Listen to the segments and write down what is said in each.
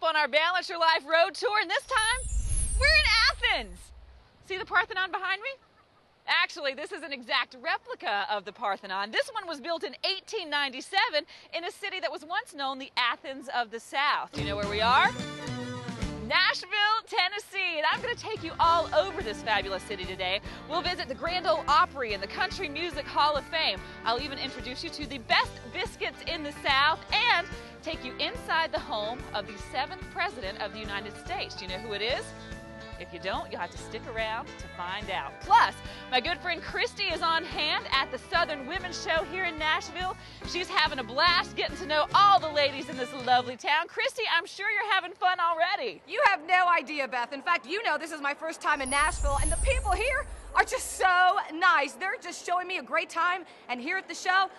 on our Balance Your Life road tour, and this time we're in Athens. See the Parthenon behind me? Actually, this is an exact replica of the Parthenon. This one was built in 1897 in a city that was once known the Athens of the South. Do you know where we are? Nashville, Tennessee, and I'm going to take you all over this fabulous city today. We'll visit the Grand Ole Opry and the Country Music Hall of Fame. I'll even introduce you to the best biscuits in the South and take you inside the home of the 7th President of the United States. Do you know who it is? If you don't, you'll have to stick around to find out. Plus, my good friend Christy is on hand at the Southern Women's Show here in Nashville. She's having a blast getting to know all the ladies in this lovely town. Christy, I'm sure you're having fun already. You have no idea, Beth. In fact, you know this is my first time in Nashville, and the people here are just so nice. They're just showing me a great time, and here at the show,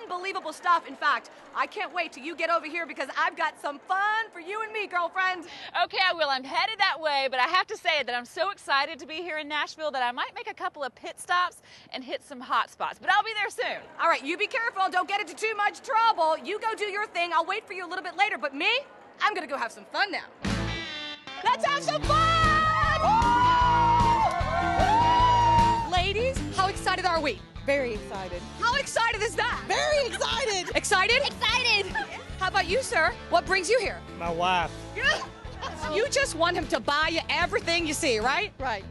unbelievable stuff. In fact, I can't wait till you get over here because I've got some fun for you and me, girlfriend. Okay, I will. I'm headed that way, but I have to say that I'm so excited to be here in Nashville that I might make a couple of pit stops and hit some hot spots, but I'll be there soon. All right, you be careful. Don't get into too much trouble. You go do your thing. I'll wait for you a little bit later, but me, I'm gonna go have some fun now. Let's have some fun! Ladies, how excited are we? Very excited. How excited is that? Very excited. Excited? Excited! How about you, sir? What brings you here? My wife. You just want him to buy you everything you see, right? Right.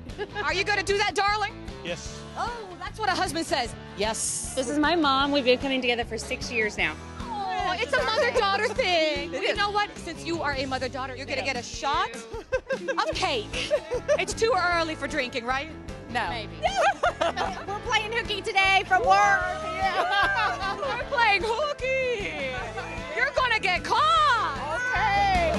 Are you gonna do that, darling? Yes. Oh, that's what a husband says. Yes. This is my mom. We've been coming together for 6 years now. Oh, it's a mother-daughter thing. Well, you know what? Since you are a mother-daughter, you're gonna get a shot of cake. It's too early for drinking, right? No. Maybe. We're playing hooky today from work. We're playing hooky. You're gonna get caught. Okay.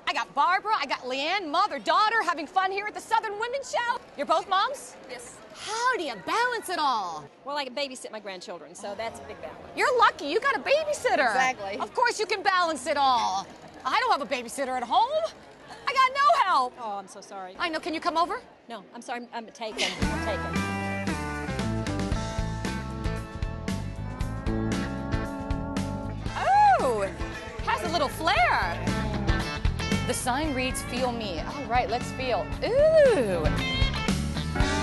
I got Barbara, I got Leanne, mother-daughter, having fun here at the Southern Women's Show. You're both moms? Yes. How do you balance it all? Well, I babysit my grandchildren, so that's a big balance. You're lucky, you got a babysitter. Exactly. Of course you can balance it all. I don't have a babysitter at home. I got no help. Oh, I'm so sorry. I know, can you come over? No, I'm sorry. I'm taken. I'm taken. Oh, has a little flair. The sign reads, feel me. All right, let's feel. Ooh.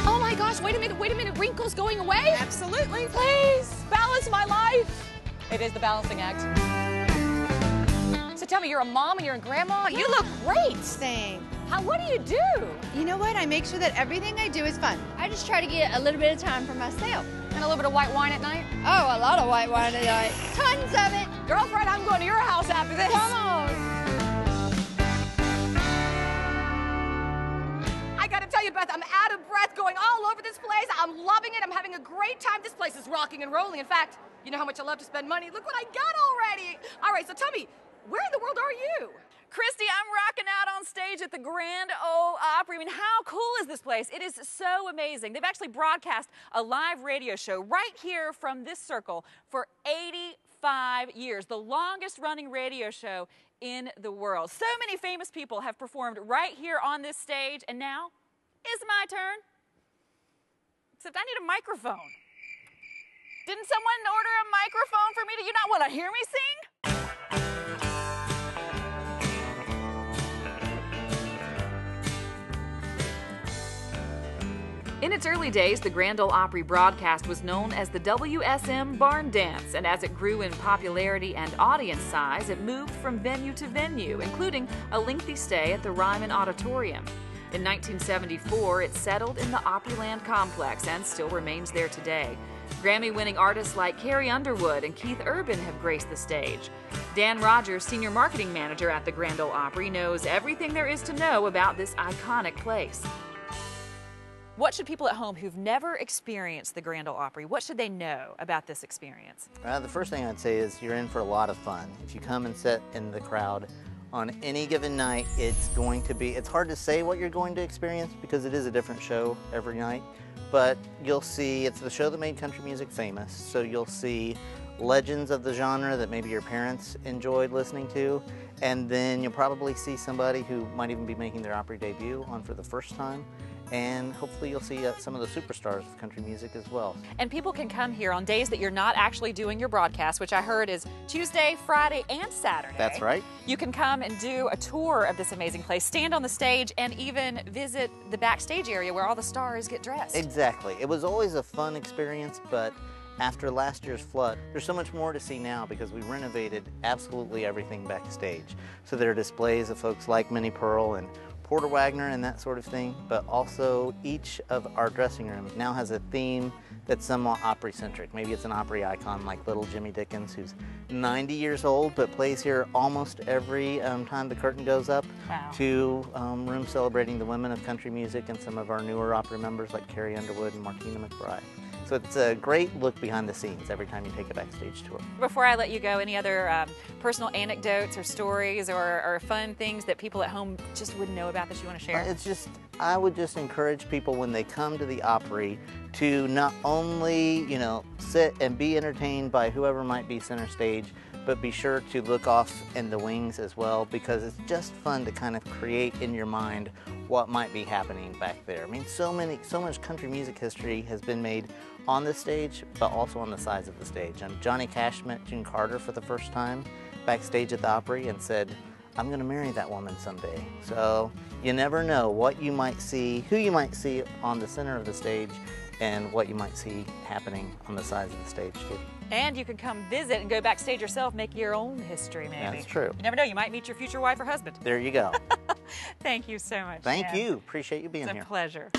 Oh my gosh, wait a minute, wrinkles going away? Absolutely. Please, balance my life. It is the balancing act. So tell me, you're a mom and you're a grandma. You look great. Thanks. What do you do? You know what? I make sure that everything I do is fun. I just try to get a little bit of time for myself. And a little bit of white wine at night? Oh, a lot of white wine tonight. Tons of it. Girlfriend, I'm going to your house after this. Come on. I gotta tell you, Beth, I'm out of breath going all over this place. I'm loving it. I'm having a great time. This place is rocking and rolling. In fact, you know how much I love to spend money. Look what I got already. All right, so tell me, where in the world are you? Christy, I'm rocking out on stage at the Grand Ole Opry. I mean, how cool is this place? It is so amazing. They've actually broadcast a live radio show right here from this circle for 85 years, the longest running radio show in the world. So many famous people have performed right here on this stage, and now is my turn. Except I need a microphone. Didn't someone order a microphone for me? Do you not want to hear me sing? In its early days, the Grand Ole Opry broadcast was known as the WSM Barn Dance, and as it grew in popularity and audience size, it moved from venue to venue, including a lengthy stay at the Ryman Auditorium. In 1974, it settled in the Opryland complex and still remains there today. Grammy-winning artists like Carrie Underwood and Keith Urban have graced the stage. Dan Rogers, senior marketing manager at the Grand Ole Opry, knows everything there is to know about this iconic place. What should people at home who've never experienced the Grand Ole Opry, what should they know about this experience? The first thing I'd say is you're in for a lot of fun. If you come and sit in the crowd on any given night, it's hard to say what you're going to experience because it is a different show every night. But you'll see, it's the show that made country music famous, so you'll see legends of the genre that maybe your parents enjoyed listening to. And then you'll probably see somebody who might even be making their Opry debut on for the first time. And hopefully you'll see some of the superstars of country music as well. And people can come here on days that you're not actually doing your broadcast, which I heard is Tuesday, Friday, and Saturday. That's right. You can come and do a tour of this amazing place, stand on the stage, and even visit the backstage area where all the stars get dressed. Exactly. It was always a fun experience, but after last year's flood, there's so much more to see now because we renovated absolutely everything backstage. So there are displays of folks like Minnie Pearl and Porter Wagner and that sort of thing, but also each of our dressing rooms now has a theme that's somewhat Opry-centric. Maybe it's an Opry icon like little Jimmy Dickens, who's 90 years old but plays here almost every time the curtain goes up, Wow. to rooms celebrating the women of country music and some of our newer Opry members like Carrie Underwood and Martina McBride. So it's a great look behind the scenes every time you take a backstage tour. Before I let you go, any other personal anecdotes or stories or fun things that people at home just wouldn't know about that you want to share? It's just, I would just encourage people when they come to the Opry to not only, you know, sit and be entertained by whoever might be center stage, but be sure to look off in the wings as well, because it's just fun to kind of create in your mind what might be happening back there. I mean, so much country music history has been made on the stage, but also on the sides of the stage. And Johnny Cash met June Carter for the first time backstage at the Opry and said, "I'm gonna marry that woman someday." So you never know what you might see, who you might see on the center of the stage, and what you might see happening on the sides of the stage too. And you can come visit and go backstage yourself, make your own history maybe. That's true. You never know, you might meet your future wife or husband. There you go. Thank you so much. Thank Dan. you. Appreciate you being It's a here. pleasure.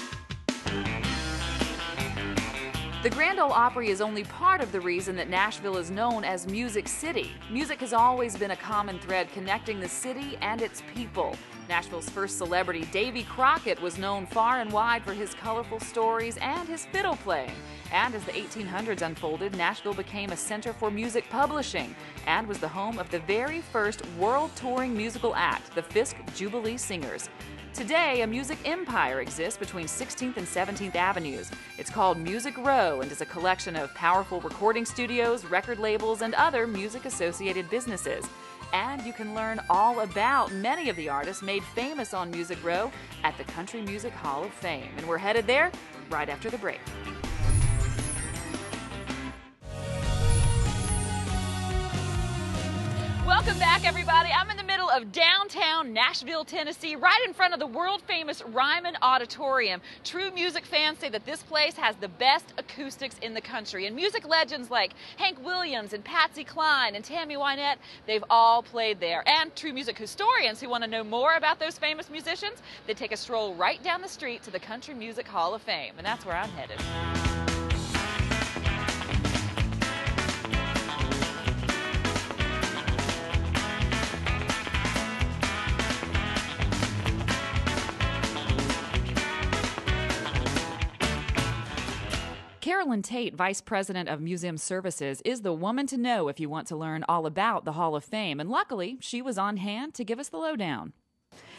The Grand Ole Opry is only part of the reason that Nashville is known as Music City. Music has always been a common thread connecting the city and its people. Nashville's first celebrity, Davy Crockett, was known far and wide for his colorful stories and his fiddle playing. And as the 1800s unfolded, Nashville became a center for music publishing and was the home of the very first world-touring musical act, the Fisk Jubilee Singers. Today, a music empire exists between 16th and 17th Avenues. It's called Music Row and is a collection of powerful recording studios, record labels, and other music-associated businesses. And you can learn all about many of the artists made famous on Music Row at the Country Music Hall of Fame. And we're headed there right after the break. Welcome back, everybody. I'm in the middle of downtown Nashville, Tennessee, right in front of the world-famous Ryman Auditorium. True music fans say that this place has the best acoustics in the country, and music legends like Hank Williams and Patsy Cline and Tammy Wynette, they've all played there. And true music historians who want to know more about those famous musicians, they take a stroll right down the street to the Country Music Hall of Fame, and that's where I'm headed. Carolyn Tate, Vice President of Museum Services, is the woman to know if you want to learn all about the Hall of Fame, and luckily, she was on hand to give us the lowdown.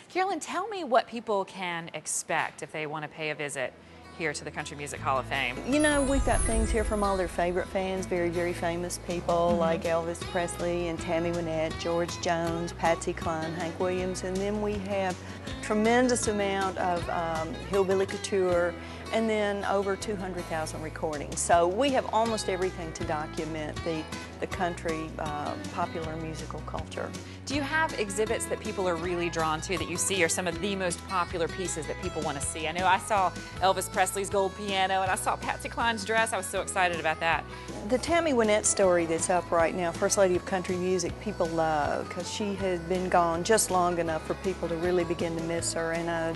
Carolyn, tell me what people can expect if they want to pay a visit here to the Country Music Hall of Fame. You know, we've got things here from all their favorite fans, very, very famous people like Elvis Presley and Tammy Wynette, George Jones, Patsy Cline, Hank Williams, and then we have tremendous amount of hillbilly couture, and then over 200,000 recordings. So we have almost everything to document the country popular musical culture. Do you have exhibits that people are really drawn to that you see are some of the most popular pieces that people want to see? I know I saw Elvis Presley's gold piano and I saw Patsy Cline's dress. I was so excited about that. The Tammy Wynette story that's up right now, First Lady of Country Music, people love because she has been gone just long enough for people to really begin to miss her. And I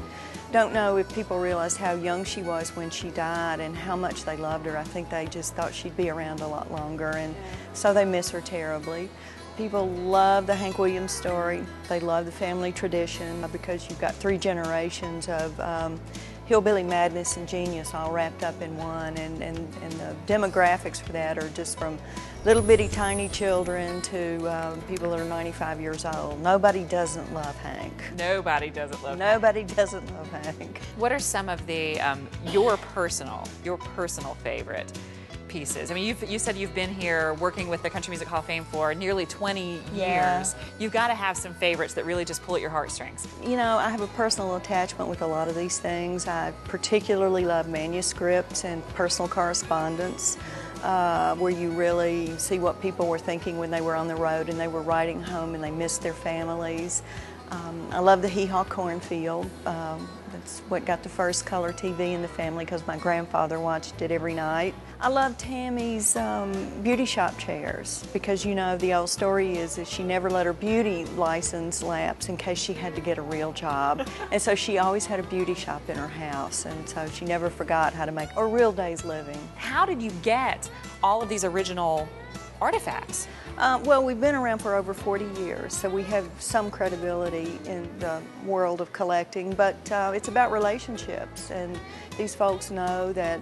don't know if people realize how young she was when she died and how much they loved her. I think they just thought she'd be around a lot longer, and so they miss her terribly. People love the Hank Williams story. They love the family tradition because you've got 3 generations of hillbilly madness and genius all wrapped up in one, and the demographics for that are just from little bitty tiny children to people that are 95 years old. Nobody doesn't love Hank. Nobody doesn't love Nobody doesn't love Hank. What are some of the your personal favorite pieces. I mean, you said you've been here working with the Country Music Hall of Fame for nearly 20 Yeah. years. You've got to have some favorites that really just pull at your heartstrings. You know, I have a personal attachment with a lot of these things. I particularly love manuscripts and personal correspondence, where you really see what people were thinking when they were on the road and they were riding home and they missed their families. I love the Hee Haw Cornfield. That's what got the first color TV in the family because my grandfather watched it every night. I love Tammy's beauty shop chairs because, you know, the old story is that she never let her beauty license lapse in case she had to get a real job. And so she always had a beauty shop in her house, and so she never forgot how to make a real day's living. How did you get all of these original artifacts? Well, we've been around for over 40 years, so we have some credibility in the world of collecting, but it's about relationships, and these folks know that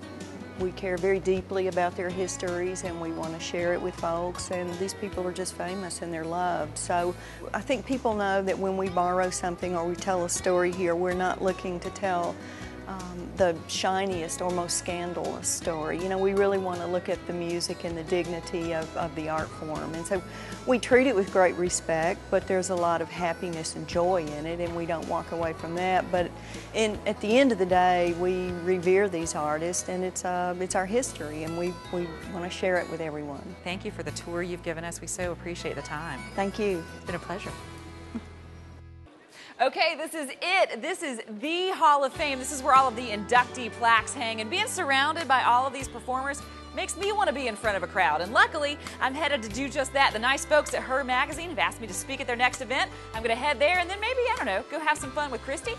we care very deeply about their histories and we want to share it with folks, and these people are just famous and they're loved. So I think people know that when we borrow something or we tell a story here, we're not looking to tell the shiniest or most scandalous story. You know, we really want to look at the music and the dignity of the art form. And so we treat it with great respect, but there's a lot of happiness and joy in it, and we don't walk away from that. But at the end of the day, we revere these artists, and it's our history, and we want to share it with everyone. Thank you for the tour you've given us. We so appreciate the time. Thank you. It's been a pleasure. Okay, this is it. This is the Hall of Fame. This is where all of the inductee plaques hang, and being surrounded by all of these performers makes me want to be in front of a crowd. And luckily, I'm headed to do just that. The nice folks at Her Magazine have asked me to speak at their next event. I'm going to head there and then maybe, I don't know, go have some fun with Christy.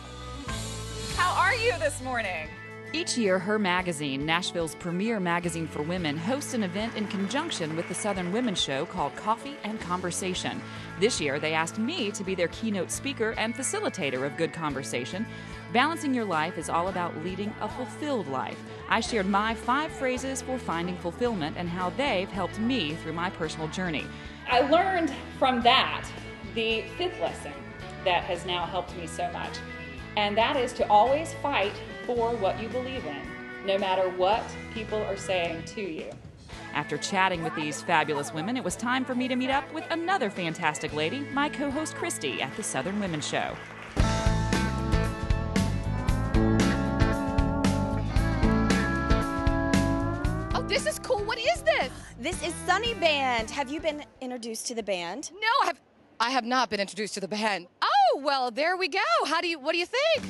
How are you this morning? Each year, Her Magazine, Nashville's premier magazine for women, hosts an event in conjunction with the Southern Women's Show called Coffee and Conversation. This year, they asked me to be their keynote speaker and facilitator of good conversation. Balancing your life is all about leading a fulfilled life. I shared my 5 phrases for finding fulfillment and how they've helped me through my personal journey. I learned from that the 5th lesson that has now helped me so much, and that is to always fight for what you believe in, no matter what people are saying to you. After chatting with these fabulous women, it was time for me to meet up with another fantastic lady, my co-host Christy at the Southern Women's Show. Oh, this is cool. What is this? This is Sunny Band. Have you been introduced to the band? No, I have not been introduced to the band. Oh, well, there we go. What do you think?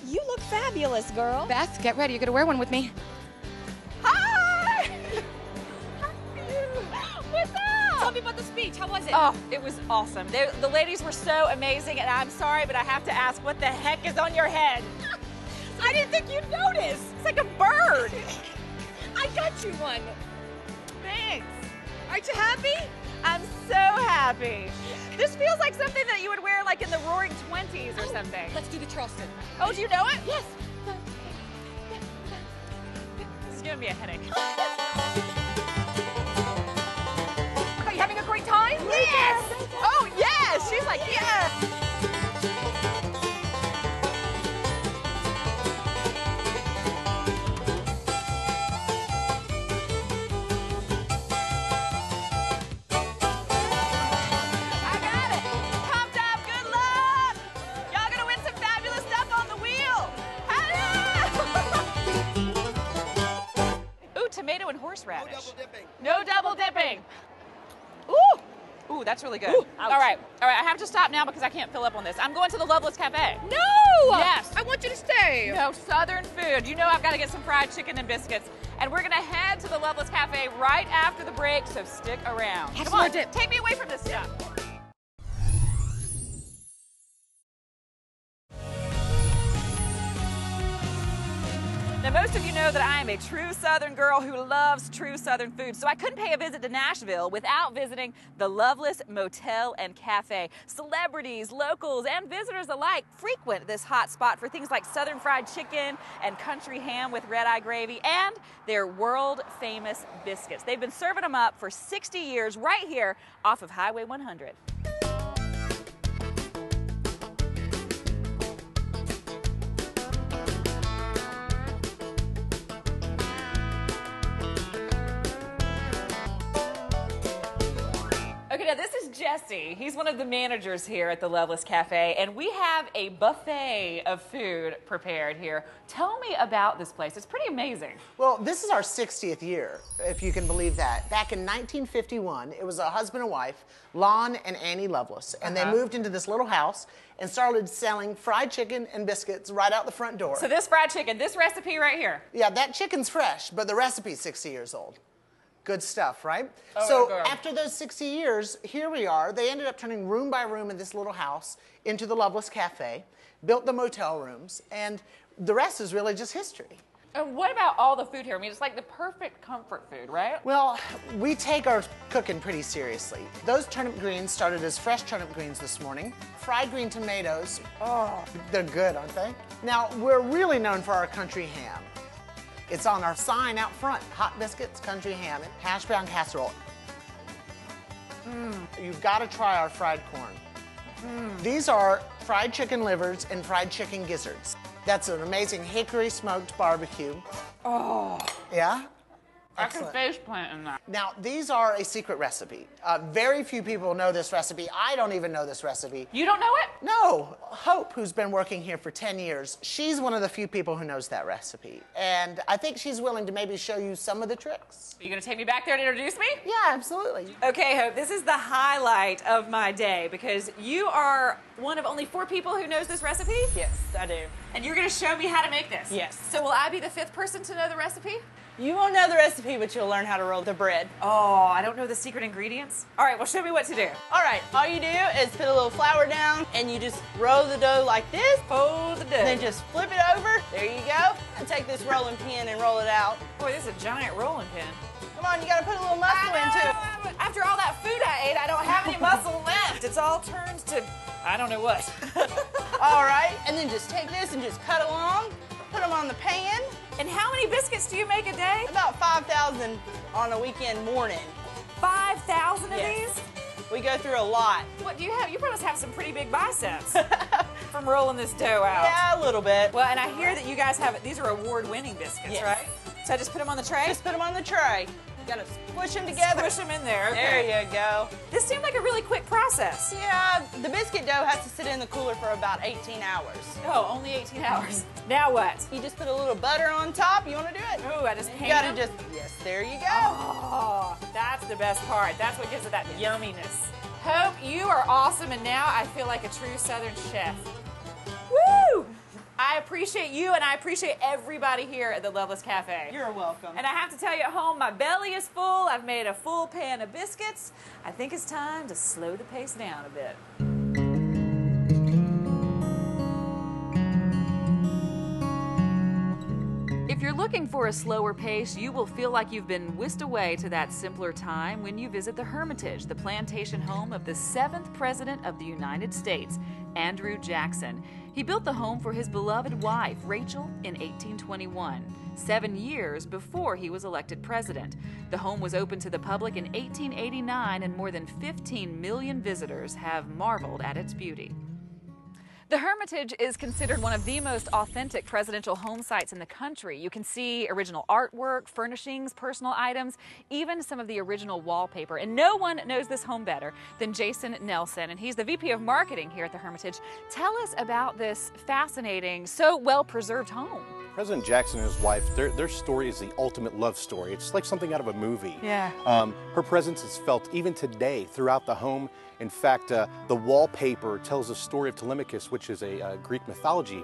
You look fabulous, girl. Beth, get ready. You're going to wear one with me. Hi! What's up? Tell me about the speech. How was it? Oh, it was awesome. The ladies were so amazing, and I'm sorry, but I have to ask, what the heck is on your head? I didn't think you'd notice. It's like a bird. I got you one. Thanks. Aren't you happy? I'm so happy. This feels like something that you would wear like in the Roaring 20s or something. Let's do the Charleston. Oh, do you know it? Yes. This is giving me a headache. Are you having a great time? Yes! Oh, yes! She's like, yes! I got it! Pumped up, good luck! Y'all gonna win some fabulous stuff on the wheel! Ooh, tomato and horseradish. double dipping. No double dipping. Ooh! Ooh, that's really good. Ooh, all right, I have to stop now because I can't fill up on this. I'm going to the Loveless Cafe. No! Yes. I want you to stay. No, Southern food. You know I've got to get some fried chicken and biscuits. And we're going to head to the Loveless Cafe right after the break, so stick around. Have Come some more on, dip. take me away from this stuff. Now, most of you know that I am a true Southern girl who loves true Southern food, so I couldn't pay a visit to Nashville without visiting the Loveless Motel and Cafe. Celebrities, locals, and visitors alike frequent this hot spot for things like Southern fried chicken and country ham with red-eye gravy and their world-famous biscuits. They've been serving them up for 60 years right here off of Highway 100. Jesse. He's one of the managers here at the Loveless Cafe, and we have a buffet of food prepared here. Tell me about this place. It's pretty amazing. Well, this is our 60th year, if you can believe that. Back in 1951, it was a husband and wife, Lon and Annie Loveless, and they moved into this little house and started selling fried chicken and biscuits right out the front door. So this fried chicken, this recipe right here. Yeah, that chicken's fresh, but the recipe's 60 years old. Good stuff, right? Oh, so okay. after those 60 years, here we are. They ended up turning room by room in this little house into the Loveless Cafe, built the motel rooms, and the rest is really just history. And what about all the food here? I mean, it's like the perfect comfort food, right? Well, we take our cooking pretty seriously. Those turnip greens started as fresh turnip greens this morning. Fried green tomatoes, oh, they're good, aren't they? Now, we're really known for our country ham. It's on our sign out front, hot biscuits, country ham, and hash brown casserole. You've got to try our fried corn. These are fried chicken livers and fried chicken gizzards. That's an amazing hickory smoked barbecue. Oh. Yeah? I can Excellent. face plant in that. Now, these are a secret recipe. Very few people know this recipe. I don't even know this recipe. You don't know it? No. Hope, who's been working here for 10 years, she's one of the few people who knows that recipe. And I think she's willing to maybe show you some of the tricks. Are you gonna take me back there and introduce me? Yeah, absolutely. Okay, Hope, this is the highlight of my day because you are one of only 4 people who knows this recipe? Yes, I do. And you're gonna show me how to make this? Yes. So will I be the 5th person to know the recipe? You won't know the recipe, but you'll learn how to roll the bread. Oh, I don't know the secret ingredients. All right, well, show me what to do. All right, all you do is put a little flour down, and you just roll the dough like this. Fold the dough. And then just flip it over. There you go. And take this rolling pin and roll it out. Boy, this is a giant rolling pin. Come on, you gotta put a little muscle into it. After all that food I ate, I don't have any muscle left. It's all turned to, I don't know what. All right, and then just take this and just cut along, put them on the pan. And how many biscuits do you make a day? About 5,000 on a weekend morning. 5,000 of Yes. these? We go through a lot. What do you have? You must have some pretty big biceps from rolling this dough out. Yeah, a little bit. Well, and I hear that you guys have, these are award-winning biscuits, Yes. right? So I just put them on the tray? Just put them on the tray. You gotta squish them together. Push them in there. There Okay. you go. This seemed like a really quick process. Yeah, the biscuit dough has to sit in the cooler for about 18 hours. Oh, only 18 hours. Now what? You just put a little butter on top. You wanna do it? Ooh, I just You pan gotta them? just, yes, there you go. Oh, that's the best part. That's what gives it that yumminess. Hope, you are awesome, and now I feel like a true Southern chef. Woo! I appreciate you, and I appreciate everybody here at the Loveless Cafe. You're welcome. And I have to tell you at home, my belly is full. I've made a full pan of biscuits. I think it's time to slow the pace down a bit. If you're looking for a slower pace, you will feel like you've been whisked away to that simpler time when you visit the Hermitage, the plantation home of the 7th President of the United States, Andrew Jackson. He built the home for his beloved wife, Rachel, in 1821, 7 years before he was elected president. The home was open to the public in 1889, and more than 15 million visitors have marveled at its beauty. The Hermitage is considered one of the most authentic presidential home sites in the country. You can see original artwork, furnishings, personal items, even some of the original wallpaper. And no one knows this home better than Jason Nelson, and he's the VP of Marketing here at the Hermitage. Tell us about this fascinating, so well-preserved home. President Jackson and his wife, their story is the ultimate love story. It's like something out of a movie. Yeah. Her presence is felt even today throughout the home. In fact, the wallpaper tells the story of Telemachus, which is a Greek mythology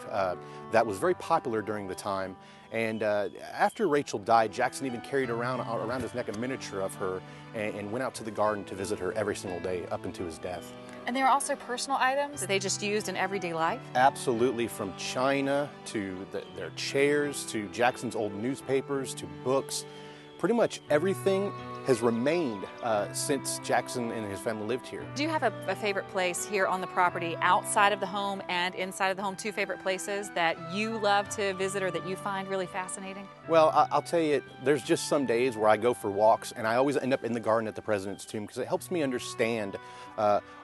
that was very popular during the time. And after Rachel died, Jackson even carried around his neck a miniature of her and went out to the garden to visit her every single day up into his death. And there are also personal items that they just used in everyday life? Absolutely, from china to their chairs to Jackson's old newspapers to books. Pretty much everything has remained since Jackson and his family lived here. Do you have a favorite place here on the property outside of the home and inside of the home? 2 favorite places that you love to visit or that you find really fascinating? Well, I'll tell you, there's just some days where I go for walks and I always end up in the garden at the President's Tomb because it helps me understand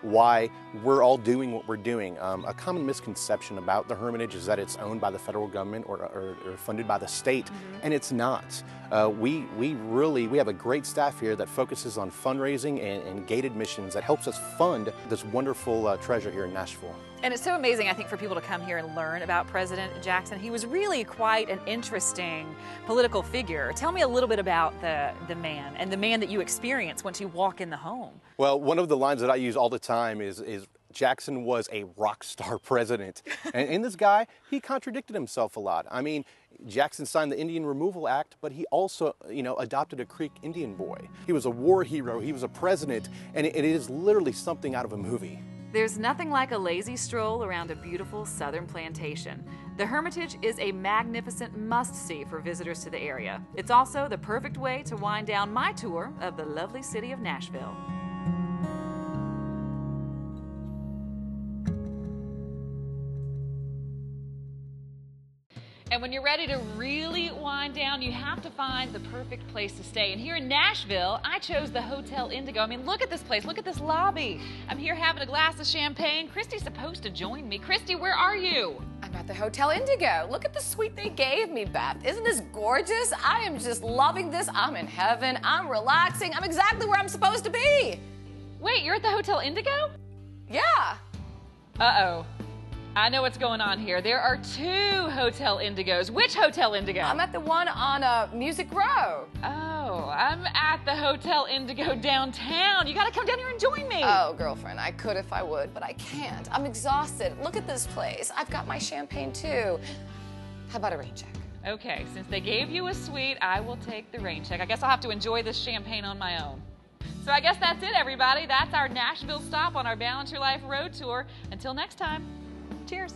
why we're all doing what we're doing. A common misconception about the Hermitage is that it's owned by the federal government or funded by the state, and it's not. We have a great staff staff here that focuses on fundraising and gated missions that helps us fund this wonderful treasure here in Nashville. And it's so amazing, I think, for people to come here and learn about President Jackson. He was really quite an interesting political figure. Tell me a little bit about the man, and the man that you experience once you walk in the home. Well, one of the lines that I use all the time is Jackson was a rock star president. And in this guy, he contradicted himself a lot. I mean, Jackson signed the Indian Removal Act, but he also, adopted a Creek Indian boy. He was a war hero, he was a president, and it is literally something out of a movie. There's nothing like a lazy stroll around a beautiful southern plantation. The Hermitage is a magnificent must-see for visitors to the area. It's also the perfect way to wind down my tour of the lovely city of Nashville. And when you're ready to really wind down, you have to find the perfect place to stay. And here in Nashville, I chose the Hotel Indigo. I mean, look at this place. Look at this lobby. I'm here having a glass of champagne. Christy's supposed to join me. Christy, where are you? I'm at the Hotel Indigo. Look at the suite they gave me, Beth. Isn't this gorgeous? I am just loving this. I'm in heaven. I'm relaxing. I'm exactly where I'm supposed to be. Wait, you're at the Hotel Indigo? Yeah. Uh-oh. I know what's going on here. There are 2 Hotel Indigos. Which Hotel Indigo? I'm at the one on Music Row. Oh, I'm at the Hotel Indigo downtown. You gotta come down here and join me. Oh, girlfriend, I could if I would, but I can't. I'm exhausted. Look at this place. I've got my champagne too. How about a rain check? Okay, since they gave you a suite, I will take the rain check. I guess I'll have to enjoy this champagne on my own. So I guess that's it, everybody. That's our Nashville stop on our Balance Your Life road tour. Until next time. Cheers.